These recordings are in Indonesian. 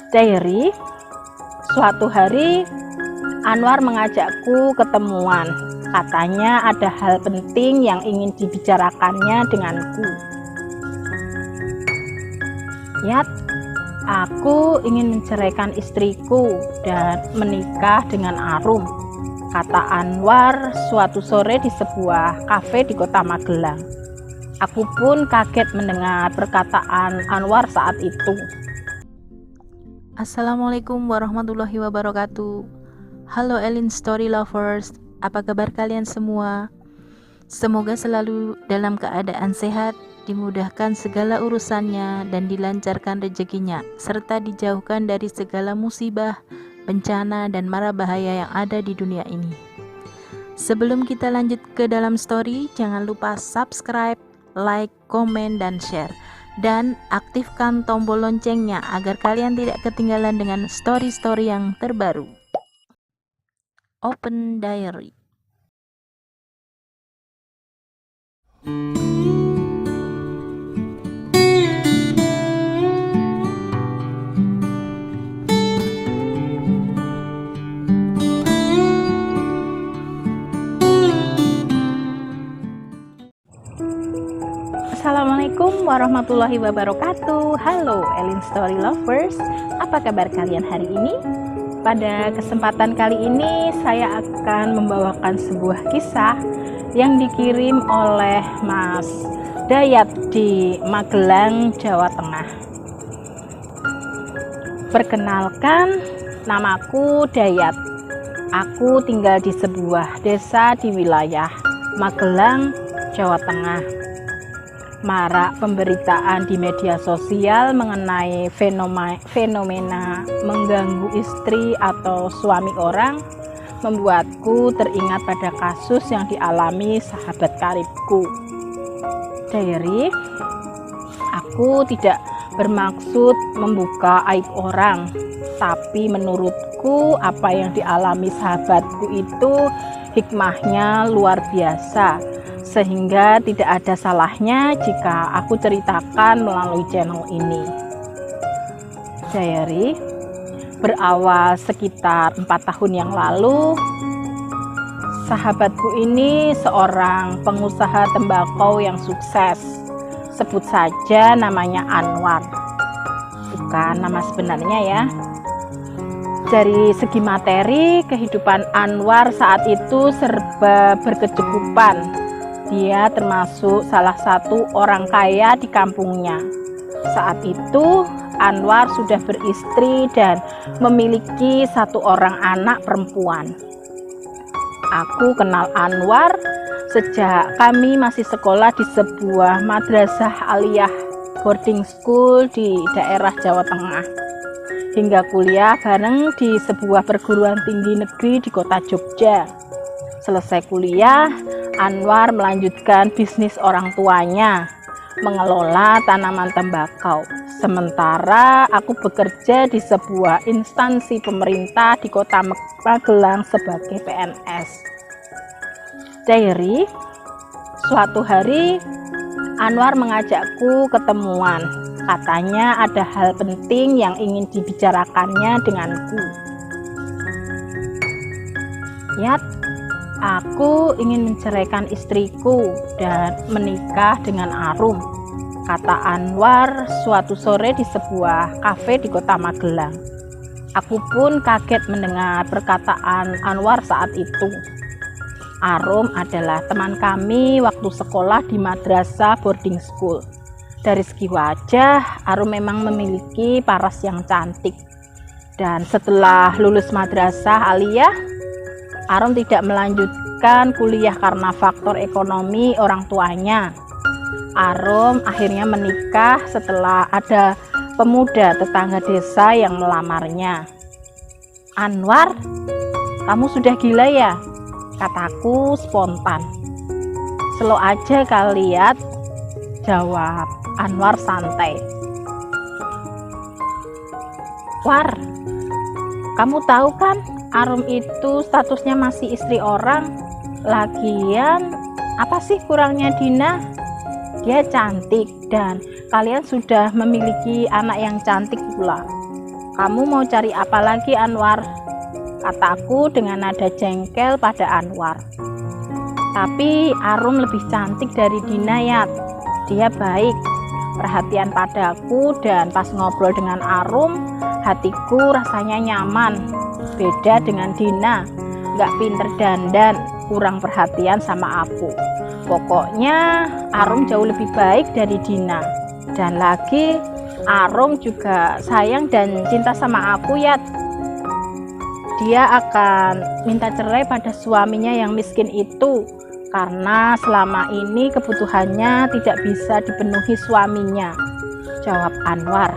Diary. Suatu hari Anwar mengajakku ketemuan. Katanya ada hal penting yang ingin dibicarakannya denganku. Yat, aku ingin menceraikan istriku dan menikah dengan Arum, kata Anwar suatu sore di sebuah kafe di kota Magelang. Aku pun kaget mendengar perkataan Anwar saat itu. Assalamualaikum warahmatullahi wabarakatuh. Halo Elin Story Lovers, apa kabar kalian semua? Semoga selalu dalam keadaan sehat, dimudahkan segala urusannya dan dilancarkan rezekinya, serta dijauhkan dari segala musibah, bencana dan mara bahaya yang ada di dunia ini. Sebelum kita lanjut ke dalam story, jangan lupa subscribe, like, komen, dan share. Dan aktifkan tombol loncengnya agar kalian tidak ketinggalan dengan story-story yang terbaru. Open Diary. Assalamualaikum warahmatullahi wabarakatuh. Halo Elin Story Lovers, apa kabar kalian hari ini? Pada kesempatan kali ini saya akan membawakan sebuah kisah yang dikirim oleh Mas Dayat di Magelang, Jawa Tengah. Perkenalkan, namaku Dayat. Aku tinggal di sebuah desa di wilayah Magelang, Jawa Tengah. Marak pemberitaan di media sosial mengenai fenomena mengganggu istri atau suami orang membuatku teringat pada kasus yang dialami sahabat karibku. Diary, aku tidak bermaksud membuka aib orang, tapi menurutku apa yang dialami sahabatku itu hikmahnya luar biasa, sehingga tidak ada salahnya jika aku ceritakan melalui channel ini. Diary, berawal sekitar 4 tahun yang lalu, sahabatku ini seorang pengusaha tembakau yang sukses. Sebut saja namanya Anwar, bukan nama sebenarnya ya. Dari segi materi, kehidupan Anwar saat itu serba berkecukupan. Dia termasuk salah satu orang kaya di kampungnya. Saat itu Anwar sudah beristri dan memiliki 1 orang anak perempuan. Aku kenal Anwar sejak kami masih sekolah di sebuah madrasah aliyah boarding school di daerah Jawa Tengah, hingga kuliah bareng di sebuah perguruan tinggi negeri di kota Jogja. Selesai kuliah, Anwar melanjutkan bisnis orang tuanya, mengelola tanaman tembakau. Sementara aku bekerja di sebuah instansi pemerintah di kota Magelang sebagai PNS. Diary, suatu hari Anwar mengajakku ketemuan. Katanya ada hal penting yang ingin dibicarakannya denganku. Yat, aku ingin menceraikan istriku dan menikah dengan Arum, kata Anwar suatu sore di sebuah kafe di kota Magelang. Aku pun kaget mendengar perkataan Anwar saat itu. Arum adalah teman kami waktu sekolah di madrasah boarding school. Dari segi wajah, Arum memang memiliki paras yang cantik. Dan setelah lulus madrasah aliyah, Arum tidak melanjutkan kuliah karena faktor ekonomi orang tuanya. Arum akhirnya menikah setelah ada pemuda tetangga desa yang melamarnya. Anwar, kamu sudah gila ya? Kataku spontan. Slow aja kali lihat, jawab Anwar santai. War, kamu tahu kan Arum itu statusnya masih istri orang. Lagian apa sih kurangnya Dina? Dia cantik dan kalian sudah memiliki anak yang cantik pula. Kamu mau cari apa lagi, Anwar? Kataku dengan nada jengkel pada Anwar. Tapi Arum lebih cantik dari Dina, Yat. Dia baik, perhatian padaku, dan pas ngobrol dengan Arum, hatiku rasanya nyaman. Beda dengan Dina, gak pinter dandan, kurang perhatian sama aku. Pokoknya Arum jauh lebih baik dari Dina. Dan lagi Arum juga sayang dan cinta sama aku, Yat. Dia akan minta cerai pada suaminya yang miskin itu karena selama ini kebutuhannya tidak bisa dipenuhi suaminya, jawab Anwar.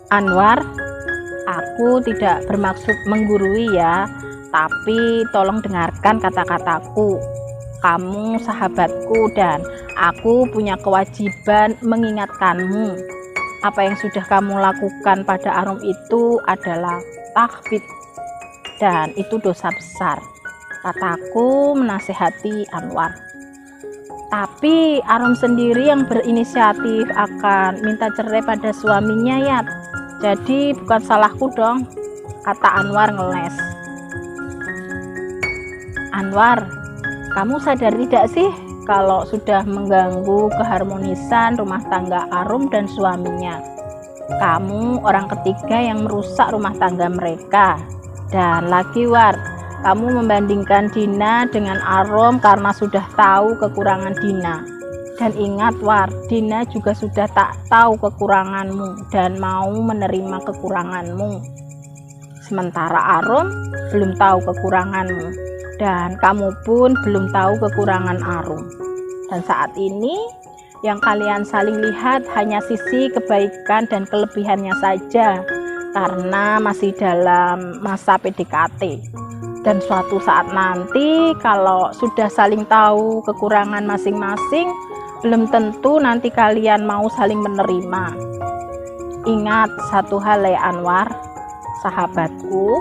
Anwar, aku tidak bermaksud menggurui ya, tapi tolong dengarkan kata-kataku. Kamu sahabatku dan aku punya kewajiban mengingatkanmu. Apa yang sudah kamu lakukan pada Arum itu adalah takhbit dan itu dosa besar, kataku menasehati Anwar. Tapi Arum sendiri yang berinisiatif akan minta cerai pada suaminya, Yat. Jadi bukan salahku dong, kata Anwar ngeles. Anwar, kamu sadar tidak sih kalau sudah mengganggu keharmonisan rumah tangga Arum dan suaminya? Kamu orang ketiga yang merusak rumah tangga mereka. Dan lagi, War, kamu membandingkan Dina dengan Arum karena sudah tahu kekurangan Dina. Dan ingat, War, Dina juga sudah tak tahu kekuranganmu dan mau menerima kekuranganmu. Sementara Arum belum tahu kekuranganmu. Dan kamu pun belum tahu kekurangan Arum. Dan saat ini yang kalian saling lihat hanya sisi kebaikan dan kelebihannya saja karena masih dalam masa PDKT. Dan suatu saat nanti kalau sudah saling tahu kekurangan masing-masing, belum tentu nanti kalian mau saling menerima. Ingat satu hal ya Anwar, sahabatku,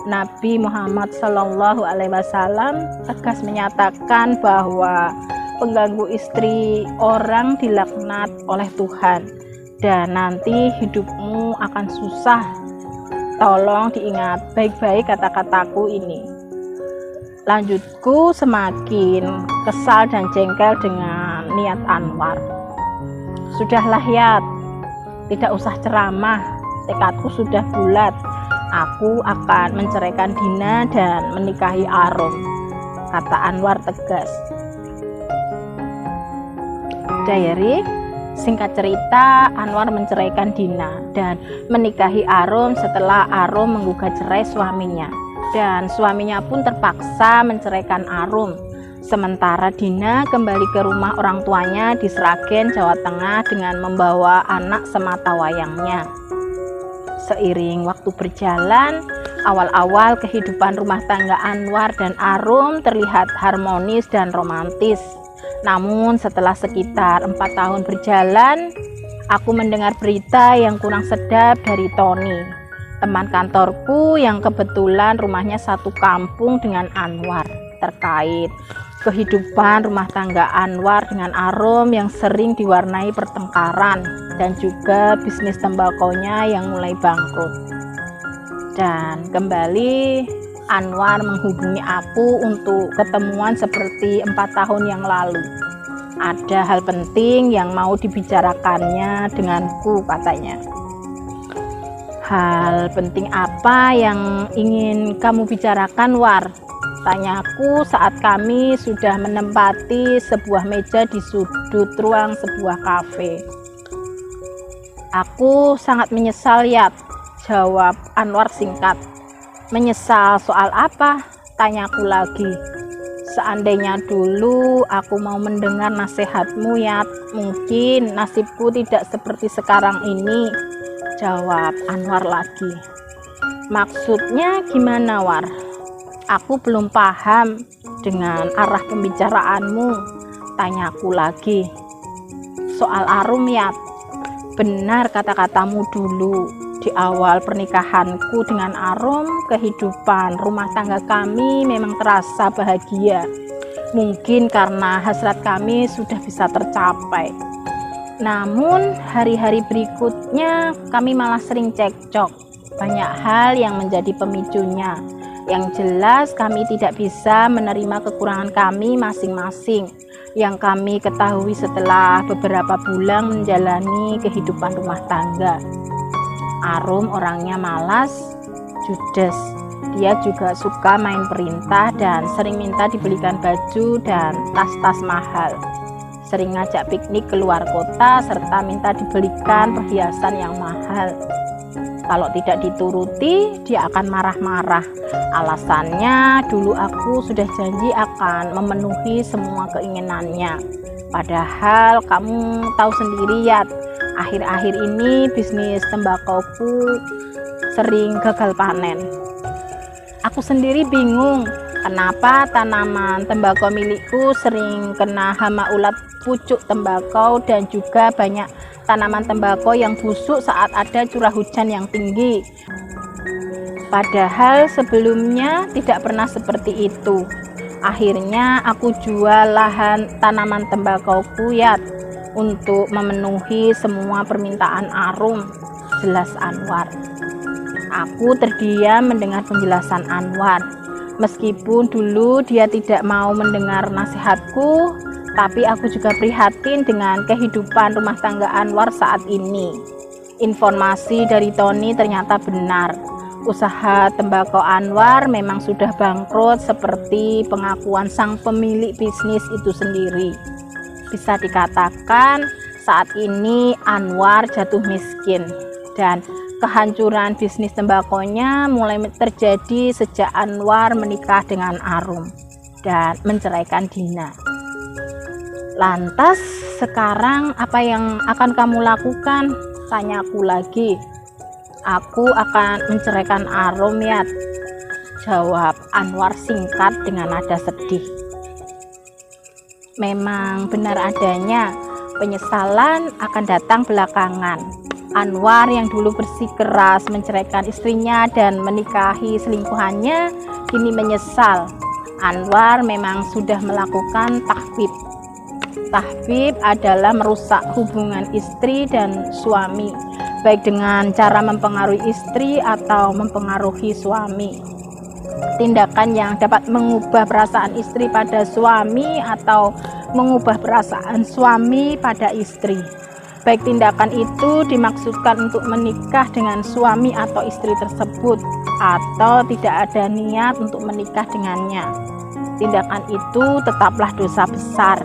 Nabi Muhammad SAW tegas menyatakan bahwa pengganggu istri orang dilaknat oleh Tuhan dan nanti hidupmu akan susah. Tolong diingat baik-baik kata-kataku ini. Lanjutku semakin kesal dan jengkel dengan niat Anwar. Sudahlah Yat, tidak usah ceramah, tekadku sudah bulat. Aku akan menceraikan Dina dan menikahi Arum, kata Anwar tegas. Diary, singkat cerita, Anwar menceraikan Dina dan menikahi Arum setelah Arum menggugat cerai suaminya. Dan suaminya pun terpaksa menceraikan Arum. Sementara Dina kembali ke rumah orang tuanya di Sragen, Jawa Tengah dengan membawa anak sematawayangnya. Seiring waktu berjalan, awal-awal kehidupan rumah tangga Anwar dan Arum terlihat harmonis dan romantis. Namun setelah sekitar 4 tahun berjalan, aku mendengar berita yang kurang sedap dari Tony, teman kantorku yang kebetulan rumahnya satu kampung dengan Anwar, terkait kehidupan rumah tangga Anwar dengan Arum yang sering diwarnai pertengkaran dan juga bisnis tembakonya yang mulai bangkrut. Dan kembali Anwar menghubungi aku untuk ketemuan seperti 4 tahun yang lalu. Ada hal penting yang mau dibicarakannya denganku, katanya. Hal penting apa yang ingin kamu bicarakan, War? Tanyaku saat kami sudah menempati sebuah meja di sudut ruang sebuah kafe. Aku sangat menyesal, Yat, jawab Anwar singkat. Menyesal soal apa? Tanyaku lagi. Seandainya dulu aku mau mendengar nasihatmu, Yat, mungkin nasibku tidak seperti sekarang ini, jawab Anwar lagi. Maksudnya gimana, War? Aku belum paham dengan arah pembicaraanmu, tanyaku lagi. Soal Arum, Yat, benar kata-katamu dulu. Di awal pernikahanku dengan Arum, kehidupan rumah tangga kami memang terasa bahagia. Mungkin karena hasrat kami sudah bisa tercapai. Namun hari-hari berikutnya kami malah sering cekcok. Banyak hal yang menjadi pemicunya. Yang jelas kami tidak bisa menerima kekurangan kami masing-masing. Yang kami ketahui setelah beberapa bulan menjalani kehidupan rumah tangga. Arum orangnya malas, judes. Dia juga suka main perintah dan sering minta dibelikan baju dan tas-tas mahal. Sering ngajak piknik keluar kota serta minta dibelikan perhiasan yang mahal. Kalau tidak dituruti, dia akan marah-marah. Alasannya, dulu aku sudah janji akan memenuhi semua keinginannya. Padahal kamu tahu sendiri ya, akhir-akhir ini bisnis tembakauku sering gagal panen. Aku sendiri bingung kenapa tanaman tembakau milikku sering kena hama ulat pucuk tembakau dan juga banyak tanaman tembakau yang busuk saat ada curah hujan yang tinggi. Padahal sebelumnya tidak pernah seperti itu. Akhirnya aku jual lahan tanaman tembakauku ya untuk memenuhi semua permintaan Arum, jelas Anwar. Aku terdiam mendengar penjelasan Anwar. Meskipun dulu dia tidak mau mendengar nasihatku, tapi aku juga prihatin dengan kehidupan rumah tangga Anwar saat ini. Informasi dari Tony ternyata benar. Usaha tembakau Anwar memang sudah bangkrut seperti pengakuan sang pemilik bisnis itu sendiri. Bisa dikatakan saat ini Anwar jatuh miskin dan kehancuran bisnis tembakonya mulai terjadi sejak Anwar menikah dengan Arum dan menceraikan Dina. Lantas sekarang apa yang akan kamu lakukan? Tanyaku lagi. Aku akan menceraikan Arum ya, jawab Anwar singkat dengan nada sedih. Memang benar adanya, penyesalan akan datang belakangan. Anwar yang dulu bersikeras menceraikan istrinya dan menikahi selingkuhannya kini menyesal. Anwar memang sudah melakukan tahfib. Tahfib adalah merusak hubungan istri dan suami, baik dengan cara mempengaruhi istri atau mempengaruhi suami. Tindakan yang dapat mengubah perasaan istri pada suami atau mengubah perasaan suami pada istri. Baik tindakan itu dimaksudkan untuk menikah dengan suami atau istri tersebut atau tidak ada niat untuk menikah dengannya. Tindakan itu tetaplah dosa besar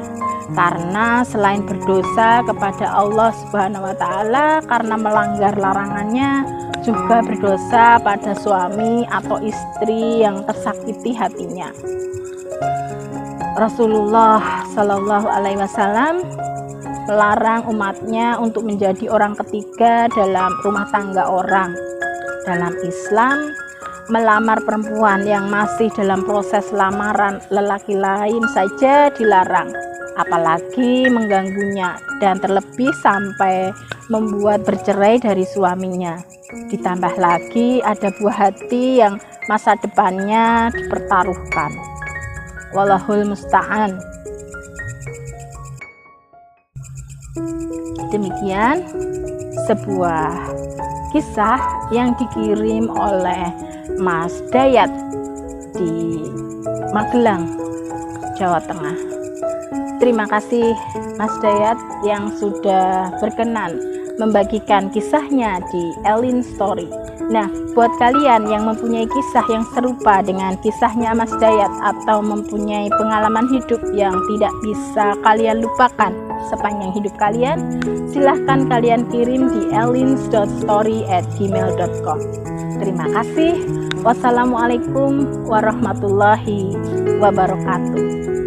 karena selain berdosa kepada Allah Subhanahu wa taala karena melanggar larangannya, juga berdosa pada suami atau istri yang tersakiti hatinya. Rasulullah Shallallahu alaihi wasallam melarang umatnya untuk menjadi orang ketiga dalam rumah tangga orang. Dalam Islam, melamar perempuan yang masih dalam proses lamaran lelaki lain saja dilarang, apalagi mengganggunya dan terlebih sampai membuat bercerai dari suaminya. Ditambah lagi ada buah hati yang masa depannya dipertaruhkan. Wallahul musta'an. Demikian sebuah kisah yang dikirim oleh Mas Dayat di Magelang, Jawa Tengah. Terima kasih Mas Dayat yang sudah berkenan membagikan kisahnya di Elin Story. Nah, buat kalian yang mempunyai kisah yang serupa dengan kisahnya Mas Dayat atau mempunyai pengalaman hidup yang tidak bisa kalian lupakan sepanjang hidup kalian, silahkan kalian kirim di elins.story@gmail.com. Terima kasih. Wassalamualaikum warahmatullahi wabarakatuh.